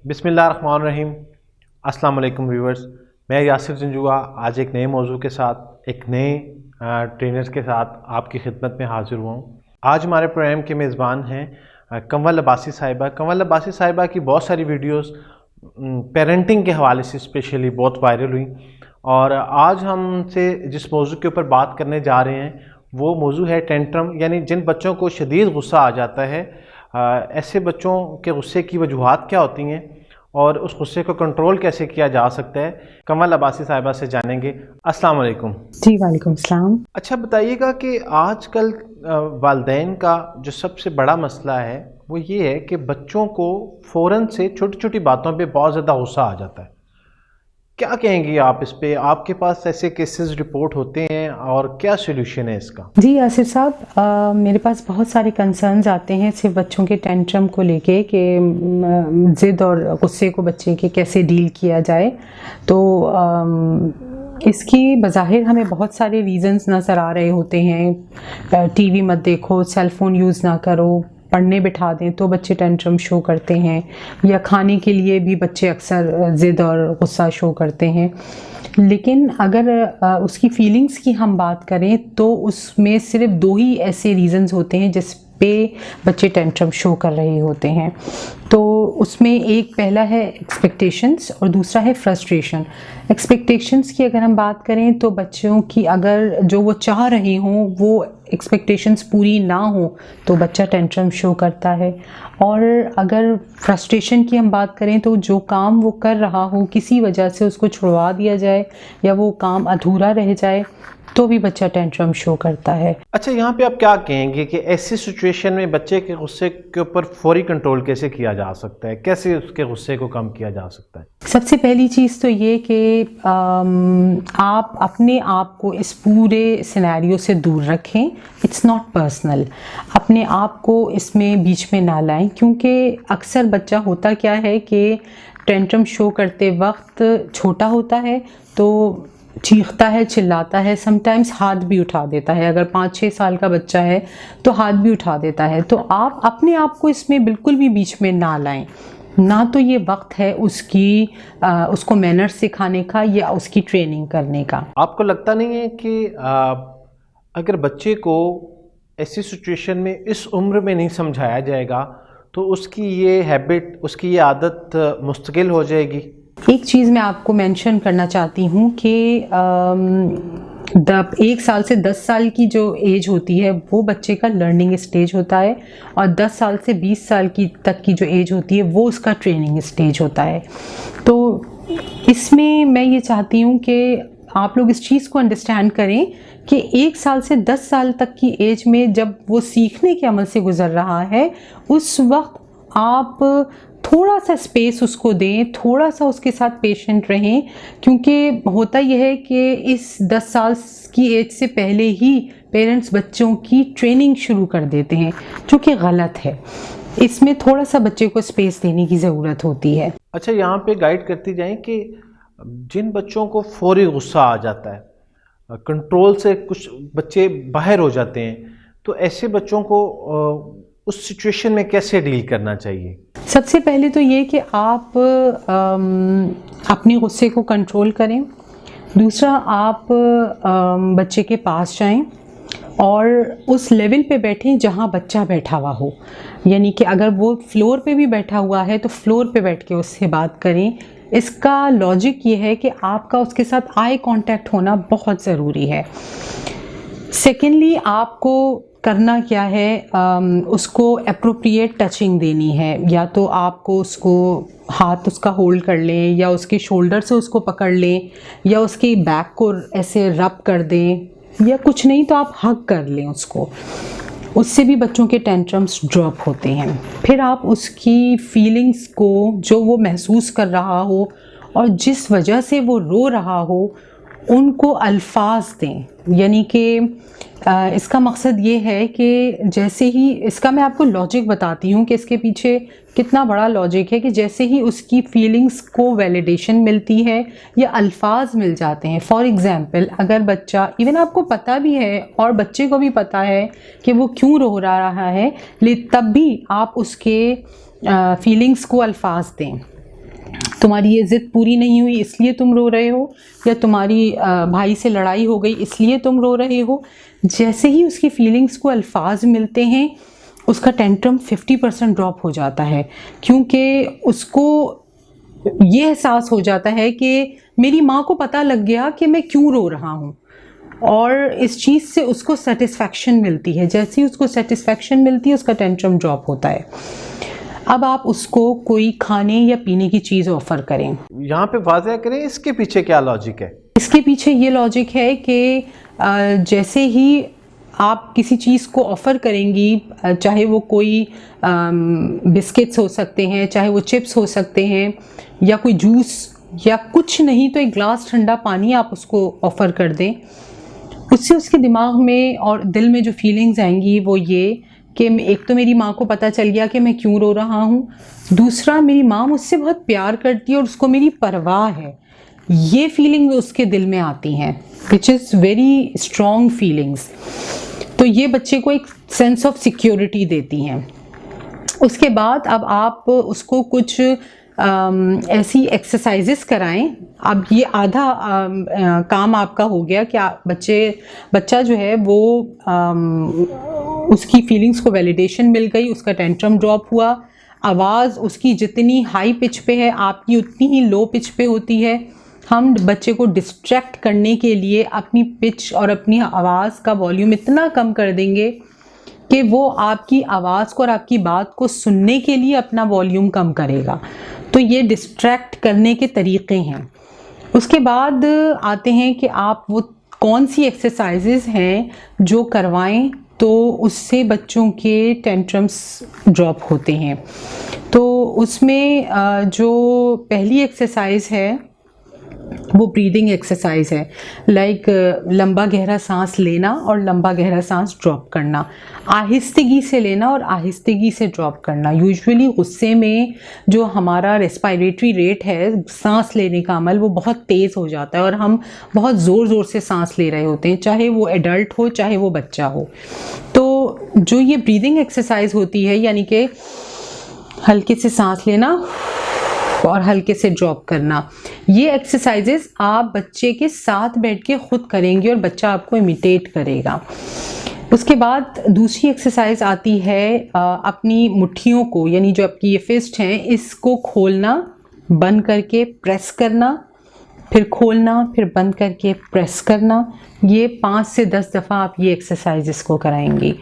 बिस्मिल्लाहिर्रहमानिर्रहीम। अस्सलाम वालेकुम व्यूवर्स, मैं यासिर जंजुआ आज एक नए मौजू के साथ एक नए ट्रेनर्स के साथ आपकी खिदमत में हाजिर हुआ हूँ। आज हमारे प्रोग्राम के मेज़बान हैं कंवल अब्बासी साहिबा। कंवल अब्बासी साहिबा की बहुत सारी वीडियोस पेरेंटिंग के हवाले से स्पेशली बहुत वायरल हुई और आज हमसे जिस मौजू के ऊपर बात करने जा रहे हैं वो मौजू है टेंट्रम, यानी जिन बच्चों को शदीद गुस्सा आ जाता है। ऐसे बच्चों के गुस्से की वजूहात क्या होती हैं और उस गुस्से को कंट्रोल कैसे किया जा सकता है, कंवल अब्बासी साहिबा से जानेंगे। अस्सलाम वालेकुम। जी वालेकुम सलाम। अच्छा बताइएगा कि आजकल वालिदैन का जो सबसे बड़ा मसला है वो ये है कि बच्चों को फ़ौरन से छोटी छोटी बातों पे बहुत ज़्यादा गुस्सा आ जाता है। क्या कहेंगी आप इस पे? आपके पास ऐसे केसेस रिपोर्ट होते हैं और क्या सोल्यूशन है इसका? जी यासिर साहब, मेरे पास बहुत सारे कंसर्न्स आते हैं सिर्फ बच्चों के टेंट्रम को लेके कि ज़िद और गुस्से को बच्चे के कैसे डील किया जाए। तो इसकी बज़ाहिर हमें बहुत सारे रीज़न्स नज़र आ रहे होते हैं। टीवी मत देखो, सेल फ़ोन यूज़ ना करो, पढ़ने बिठा दें तो बच्चे टेंट्रम शो करते हैं, या खाने के लिए भी बच्चे अक्सर ज़िद और गुस्सा शो करते हैं। लेकिन अगर उसकी फीलिंग्स की हम बात करें तो उसमें सिर्फ दो ही ऐसे रीज़न्स होते हैं जिस पे बच्चे टेंट्रम शो कर रहे होते हैं। तो उसमें एक पहला है एक्सपेक्टेशंस और दूसरा है फ्रस्ट्रेशन। एक्सपेक्टेशंस की अगर हम बात करें तो बच्चों की अगर जो वो चाह रहे हों वो एक्सपेक्टेशंस पूरी ना हो तो बच्चा टेंट्रम शो करता है। और अगर फ्रस्ट्रेशन की हम बात करें तो जो काम वो कर रहा हो किसी वजह से उसको छुड़वा दिया जाए या वो काम अधूरा रह जाए तो भी बच्चा टेंट्रम शो करता है। अच्छा, यहाँ पे आप क्या कहेंगे कि ऐसी सिचुएशन में बच्चे के गुस्से के ऊपर फौरी कंट्रोल कैसे किया जा सकता है, कैसे उसके गुस्से को कम किया जा सकता है? सबसे पहली चीज़ तो ये कि आप अपने आप को इस पूरे सिनेरियो से दूर रखें। इट्स नॉट पर्सनल, अपने आप को इसमें बीच में ना लाएं, क्योंकि अक्सर बच्चा होता क्या है कि टेंट्रम शो करते वक्त छोटा होता है तो चीखता है, चिल्लाता है, समटाइम्स हाथ भी उठा देता है। अगर 5-6 साल का बच्चा है तो हाथ भी उठा देता है। तो आप अपने आप को इसमें बिल्कुल भी बीच में ना लाएं। ना तो ये वक्त है उसको मैनर्स सिखाने का या उसकी ट्रेनिंग करने का। आपको लगता नहीं है कि अगर बच्चे को ऐसी सिचुएशन में इस उम्र में नहीं समझाया जाएगा तो उसकी ये हैबिट, उसकी ये आदत मुस्तकिल हो जाएगी? एक चीज़ मैं आपको मेंशन करना चाहती हूँ कि 1 साल से 10 साल की जो एज होती है वो बच्चे का लर्निंग स्टेज होता है और 10 साल से 20 साल की तक की जो एज होती है वो उसका ट्रेनिंग स्टेज होता है। तो इसमें मैं ये चाहती हूँ कि आप लोग इस चीज़ को अंडरस्टैंड करें कि 1 साल से 10 साल तक की एज में जब वो सीखने के अमल से गुज़र रहा है उस वक्त आप थोड़ा सा स्पेस उसको दें, थोड़ा सा उसके साथ पेशेंट रहें, क्योंकि होता यह है कि इस 10 साल की एज से पहले ही पेरेंट्स बच्चों की ट्रेनिंग शुरू कर देते हैं जो कि गलत है। इसमें थोड़ा सा बच्चे को स्पेस देने की ज़रूरत होती है। अच्छा, यहाँ पे गाइड करती जाएं कि जिन बच्चों को फौरी गुस्सा आ जाता है, कंट्रोल से कुछ बच्चे बाहर हो जाते हैं, तो ऐसे बच्चों को उस सिचुएशन में कैसे डील करना चाहिए? सबसे पहले तो ये कि आप अपने गुस्से को कंट्रोल करें। दूसरा, आप बच्चे के पास जाएं और उस लेवल पे बैठें जहां बच्चा बैठा हुआ हो, यानी कि अगर वो फ्लोर पे भी बैठा हुआ है तो फ्लोर पे बैठ के उससे बात करें। इसका लॉजिक ये है कि आपका उसके साथ आई कांटेक्ट होना बहुत ज़रूरी है। सेकेंडली, आपको करना क्या है, उसको एप्रोप्रिएट टचिंग देनी है। या तो आपको उसको हाथ उसका होल्ड कर लें या उसके शोल्डर से उसको पकड़ लें या उसके बैक को ऐसे रब कर दें, या कुछ नहीं तो आप हग कर लें उसको। उससे भी बच्चों के टेंट्रम्स ड्रॉप होते हैं। फिर आप उसकी फीलिंग्स को, जो वो महसूस कर रहा हो और जिस वजह से वो रो रहा हो, उनको अल्फाज दें। यानी कि इसका मकसद ये है कि जैसे ही, इसका मैं आपको लॉजिक बताती हूँ कि इसके पीछे कितना बड़ा लॉजिक है, कि जैसे ही उसकी फीलिंग्स को वैलिडेशन मिलती है या अल्फाज मिल जाते हैं। फॉर एग्ज़ाम्पल, अगर बच्चा, इवन आपको पता भी है और बच्चे को भी पता है कि वो क्यों रो रहा है, तब भी आप उसके फीलिंग्स को अल्फाज दें। तुम्हारी ये ज़िद पूरी नहीं हुई इसलिए तुम रो रहे हो, या तुम्हारी भाई से लड़ाई हो गई इसलिए तुम रो रहे हो। जैसे ही उसकी फीलिंग्स को अल्फाज मिलते हैं उसका टेंट्रम 50% ड्रॉप हो जाता है, क्योंकि उसको ये एहसास हो जाता है कि मेरी माँ को पता लग गया कि मैं क्यों रो रहा हूँ, और इस चीज़ से उसको सेटिस्फैक्शन मिलती है। जैसे ही उसको सेटिस्फैक्शन मिलती है उसका टेंट्रम ड्रॉप होता है। अब आप उसको कोई खाने या पीने की चीज़ ऑफ़र करें। यहाँ पे वाज़ह करें इसके पीछे क्या लॉजिक है? इसके पीछे ये लॉजिक है कि जैसे ही आप किसी चीज़ को ऑफ़र करेंगी, चाहे वो कोई बिस्किट्स हो सकते हैं, चाहे वो चिप्स हो सकते हैं, या कोई जूस, या कुछ नहीं तो एक ग्लास ठंडा पानी आप उसको ऑफ़र कर दें, उससे उसके दिमाग में और दिल में जो फीलिंग्स आएंगी वो ये कि एक तो मेरी माँ को पता चल गया कि मैं क्यों रो रहा हूँ, दूसरा मेरी माँ मुझसे बहुत प्यार करती है और उसको मेरी परवाह है। ये फीलिंग उसके दिल में आती हैं, which is very strong feelings. तो ये बच्चे को एक सेंस ऑफ सिक्योरिटी देती हैं। उसके बाद अब आप उसको कुछ ऐसी एक्सरसाइजेस कराएं। अब ये आधा काम आपका हो गया कि बच्चा जो है वो उसकी फीलिंग्स को वैलिडेशन मिल गई, उसका टेंट्रम ड्रॉप हुआ, आवाज़ उसकी जितनी हाई पिच पे है आपकी उतनी ही लो पिच पे होती है। हम बच्चे को डिस्ट्रैक्ट करने के लिए अपनी पिच और अपनी आवाज़ का वॉल्यूम इतना कम कर देंगे कि वो आपकी आवाज़ को और आपकी बात को सुनने के लिए अपना वॉल्यूम कम करेगा। तो ये डिस्ट्रैक्ट करने के तरीक़े हैं। उसके बाद आते हैं कि आप वो कौन सी एक्सरसाइजेज़ हैं जो करवाएं तो उससे बच्चों के टेंट्रम्स ड्रॉप होते हैं। तो उसमें जो पहली एक्सरसाइज है वो ब्रीदिंग एक्सरसाइज है, लाइक लंबा गहरा सांस लेना और लंबा गहरा सांस ड्रॉप करना, आहिस्तगी से लेना और आहिस्तगी से ड्रॉप करना। यूजुअली गुस्से में जो हमारा रेस्पिरेटरी रेट है, सांस लेने का अमल, वो बहुत तेज़ हो जाता है और हम बहुत ज़ोर ज़ोर से सांस ले रहे होते हैं, चाहे वो एडल्ट हो चाहे वो बच्चा हो। तो जो ये ब्रीदिंग एक्सरसाइज होती है, यानी कि हल्के से सांस लेना और हल्के से ड्रॉप करना, ये एक्सरसाइजेस आप बच्चे के साथ बैठ के खुद करेंगे और बच्चा आपको इमिटेट करेगा। उसके बाद दूसरी एक्सरसाइज आती है अपनी मुट्ठियों को, यानी जो आपकी ये फिस्ट हैं, इसको खोलना, बंद करके प्रेस करना, फिर खोलना, फिर बंद करके प्रेस करना। ये 5 से 10 दफ़ा आप ये एक्सरसाइजेस को कराएंगी।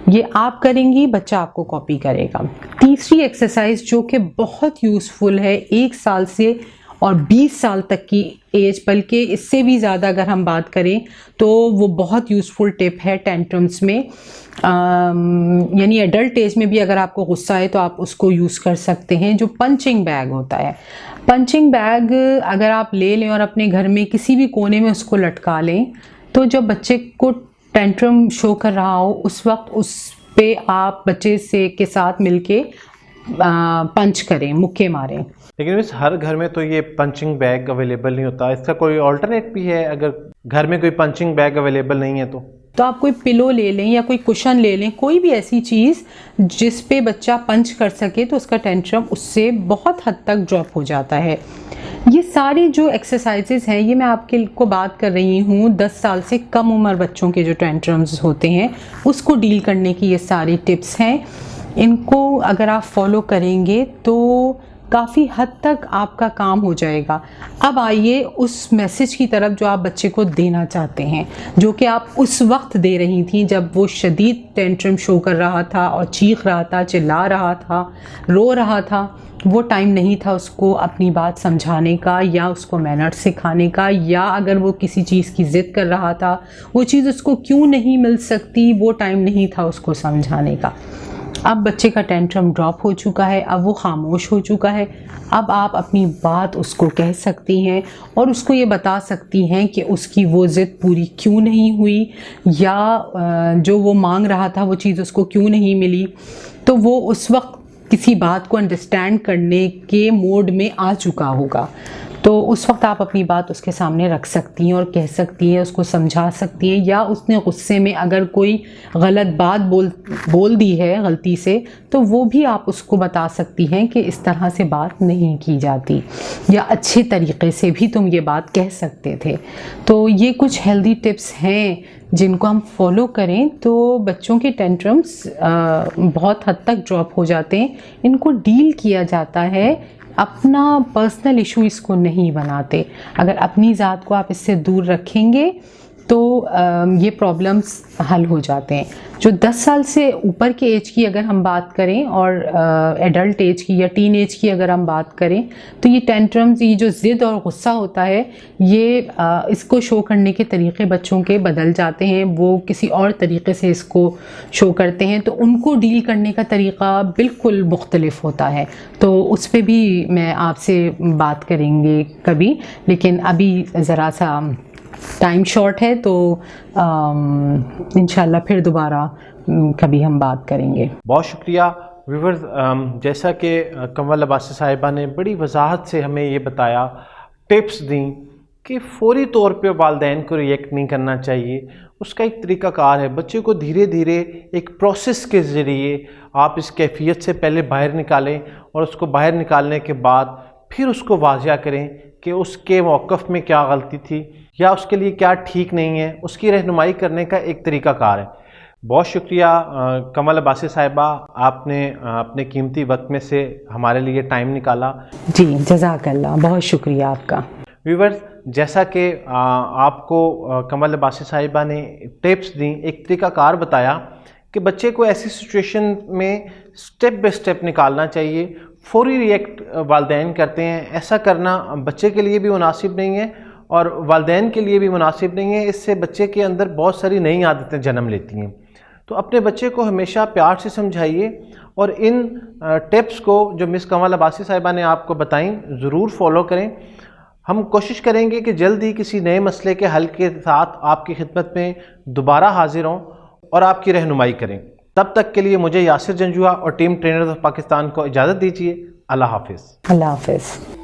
ये आप करेंगी, बच्चा आपको कॉपी करेगा। तीसरी एक्सरसाइज जो कि बहुत यूज़फुल है 1 साल से और 20 साल तक की एज, बल्कि इससे भी ज़्यादा अगर हम बात करें तो वो बहुत यूज़फुल टिप है टेंट्रम्स में। यानी एडल्ट एज में भी अगर आपको गुस्सा है तो आप उसको यूज़ कर सकते हैं। जो पंचिंग बैग होता है, पंचिंग बैग अगर आप ले लें और अपने घर में किसी भी कोने में उसको लटका लें, तो जब बच्चे को टेंट्रम शो कर रहा हो उस वक्त उस पे आप बच्चे से के साथ मिलके पंच करें, मुक्के मारें। लेकिन मिस हर घर में तो ये पंचिंग बैग अवेलेबल नहीं होता, इसका कोई ऑल्टरनेट भी है? अगर घर में कोई पंचिंग बैग अवेलेबल नहीं है तो आप कोई पिलो ले लें या कोई कुशन ले लें, कोई भी ऐसी चीज़ जिस पे बच्चा पंच कर सके, तो उसका टेंट्रम उससे बहुत हद तक ड्रॉप हो जाता है। ये सारी जो एक्सरसाइजेज हैं, ये मैं आपके को बात कर रही हूँ 10 साल से कम उम्र बच्चों के जो टेंट्रम्स होते हैं उसको डील करने की ये सारी टिप्स हैं। इनको अगर आप फॉलो करेंगे तो काफ़ी हद तक आपका काम हो जाएगा। अब आइए उस मैसेज की तरफ जो आप बच्चे को देना चाहते हैं, जो कि आप उस वक्त दे रही थी जब वो शदीद टेंट्रम शो कर रहा था और चीख रहा था, चिल्ला रहा था, रो रहा था। वो टाइम नहीं था उसको अपनी बात समझाने का या उसको मैनर्स सिखाने का, या अगर वो किसी चीज़ की ज़िद कर रहा था वो चीज़ उसको क्यों नहीं मिल सकती, वो टाइम नहीं था उसको समझाने का। अब बच्चे का टेंट्रम ड्रॉप हो चुका है, अब वो खामोश हो चुका है। अब आप अपनी बात उसको कह सकती हैं और उसको ये बता सकती हैं कि उसकी वो ज़िद पूरी क्यों नहीं हुई, या जो वो मांग रहा था वो चीज़ उसको क्यों नहीं मिली। तो वो उस वक्त किसी बात को अंडरस्टैंड करने के मोड में आ चुका होगा। तो उस वक्त आप अपनी बात उसके सामने रख सकती हैं और कह सकती हैं, उसको समझा सकती हैं, या उसने गुस्से में अगर कोई गलत बात बोल दी है गलती से, तो वो भी आप उसको बता सकती हैं कि इस तरह से बात नहीं की जाती, या अच्छे तरीक़े से भी तुम ये बात कह सकते थे। तो ये कुछ हेल्दी टिप्स हैं जिनको हम फॉलो करें तो बच्चों के टेंट्रम्स बहुत हद तक ड्रॉप हो जाते हैं, इनको डील किया जाता है, अपना पर्सनल इशू इसको नहीं बनाते। अगर अपनी ज़ात को आप इससे दूर रखेंगे तो ये प्रॉब्लम्स हल हो जाते हैं। जो 10 साल से ऊपर के एज की अगर हम बात करें और एडल्ट एज की या टीन एज की अगर हम बात करें, तो ये टेंट्रम्स, ये जो ज़िद और गुस्सा होता है, ये इसको शो करने के तरीक़े बच्चों के बदल जाते हैं, वो किसी और तरीक़े से इसको शो करते हैं, तो उनको डील करने का तरीक़ा बिल्कुल मुख्तलिफ होता है। तो उस पर भी मैं आपसे बात करेंगे कभी, लेकिन अभी ज़रा सा टाइम शॉर्ट है, तो इंशाल्लाह फिर दोबारा कभी हम बात करेंगे। बहुत शुक्रिया व्यूवर्स। जैसा कि कमल अब्बासी साहिबा ने बड़ी वजाहत से हमें ये बताया, टिप्स दी कि फ़ौरी तौर पे वालिदैन को रिएक्ट नहीं करना चाहिए, उसका एक तरीक़ाकार है। बच्चे को धीरे धीरे एक प्रोसेस के ज़रिए आप इस कैफियत से पहले बाहर निकालें, और उसको बाहर निकालने के बाद फिर उसको वाज़िया करें कि उसके मौक़िफ़ में क्या गलती थी या उसके लिए क्या ठीक नहीं है, उसकी रहनुमाई करने का एक तरीक़ाकार है। बहुत शुक्रिया कमल अब्बासी साहिबा, आपने अपने कीमती वक्त में से हमारे लिए टाइम निकाला। जी जज़ाकल्लाह, बहुत शुक्रिया आपका। व्यूवर्स, जैसा कि आपको कमल अब्बासी साहिबा ने टिप्स दी, एक तरीक़ाकार बताया कि बच्चे को ऐसी सिचुएशन में स्टेप बाय स्टेप निकालना चाहिए। फ़ौरी रिएक्ट वालिदैन करते हैं, ऐसा करना बच्चे के लिए भी मुनासिब नहीं है और वालिदैन के लिए भी मुनासिब नहीं है। इससे बच्चे के अंदर बहुत सारी नई आदतें जन्म लेती हैं। तो अपने बच्चे को हमेशा प्यार से समझाइए और इन टिप्स को जो मिस कमल अब्बासी साहिबा ने आपको बताई ज़रूर फॉलो करें। हम कोशिश करेंगे कि जल्द ही किसी नए मसले के हल के साथ आपकी खिदमत में दोबारा हाजिर हों और आपकी रहनुमाई करें। तब तक के लिए मुझे यासिर जंजुआ और टीम ट्रेनर्स ऑफ पाकिस्तान को इजाज़त दीजिए। अल्लाह हाफिज़। अल्लाह हाफिज़।